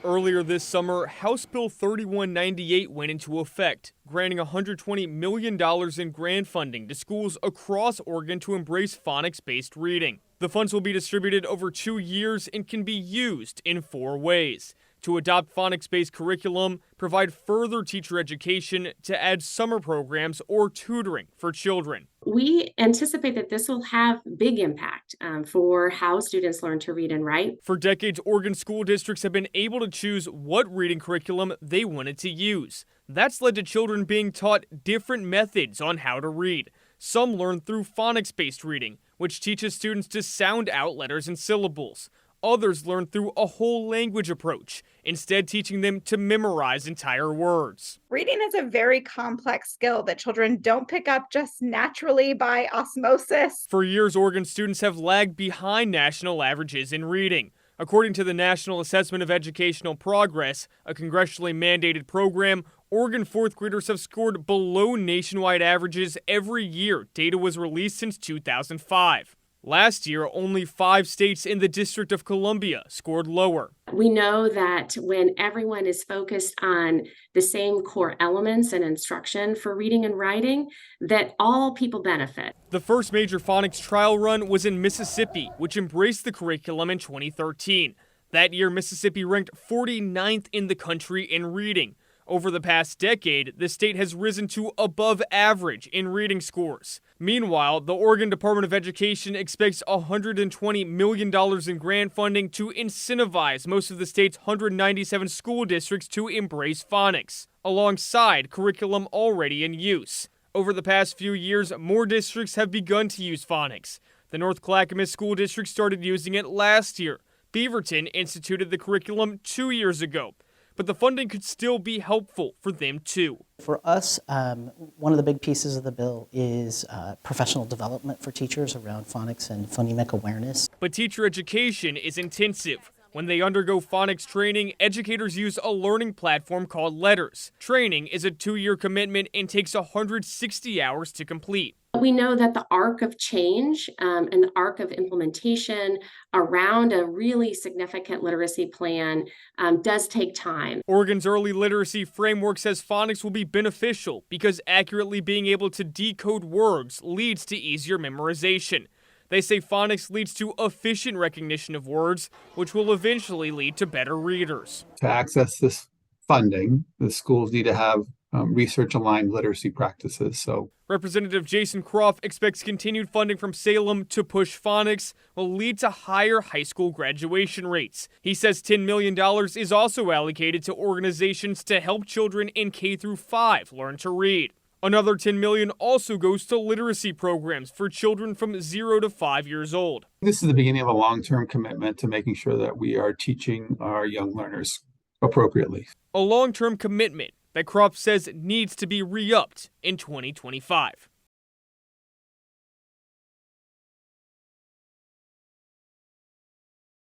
Earlier this summer, House Bill 3198 went into effect, granting $120 million in grant funding to schools across Oregon to embrace phonics-based reading. The funds will be distributed over 2 years and can be used in 4 ways: to adopt phonics-based curriculum, provide further teacher education, to add summer programs or tutoring for children. We anticipate that this will have big impact for how students learn to read and write. For decades, Oregon school districts have been able to choose what reading curriculum they wanted to use. That's led to children being taught different methods on how to read. Some learn through phonics-based reading, which teaches students to sound out letters and syllables. Others learn through a whole language approach, instead teaching them to memorize entire words. Reading is a very complex skill that children don't pick up just naturally by osmosis. For years, Oregon students have lagged behind national averages in reading. According to the National Assessment of Educational Progress, a congressionally mandated program, Oregon fourth graders have scored below nationwide averages every year data was released since 2005. Last year, only 5 states in the District of Columbia scored lower. We know that when everyone is focused on the same core elements and instruction for reading and writing, that all people benefit. The first major phonics trial run was in Mississippi, which embraced the curriculum in 2013. That year, Mississippi ranked 49th in the country in reading. Over the past decade, the state has risen to above average in reading scores. Meanwhile, the Oregon Department of Education expects $120 million in grant funding to incentivize most of the state's 197 school districts to embrace phonics, alongside curriculum already in use. Over the past few years, more districts have begun to use phonics. The North Clackamas School District started using it last year. Beaverton instituted the curriculum 2 years ago. But the funding could still be helpful for them too. For us, one of the big pieces of the bill is professional development for teachers around phonics and phonemic awareness. But teacher education is intensive. When they undergo phonics training, educators use a learning platform called Letters. Training is a 2-year commitment and takes 160 hours to complete. We know that the arc of change and the arc of implementation around a really significant literacy plan does take time. Oregon's early literacy framework says phonics will be beneficial because accurately being able to decode words leads to easier memorization. They say phonics leads to efficient recognition of words, which will eventually lead to better readers. To access this funding, the schools need to have research-aligned literacy practices. Representative Jason Croft expects continued funding from Salem to push phonics will lead to higher high school graduation rates. He says $10 million is also allocated to organizations to help children in K-5 learn to read. Another $10 million also goes to literacy programs for children from 0 to 5 years old. This is the beginning of a long-term commitment to making sure that we are teaching our young learners appropriately. A long-term commitment that Croft says needs to be re-upped in 2025.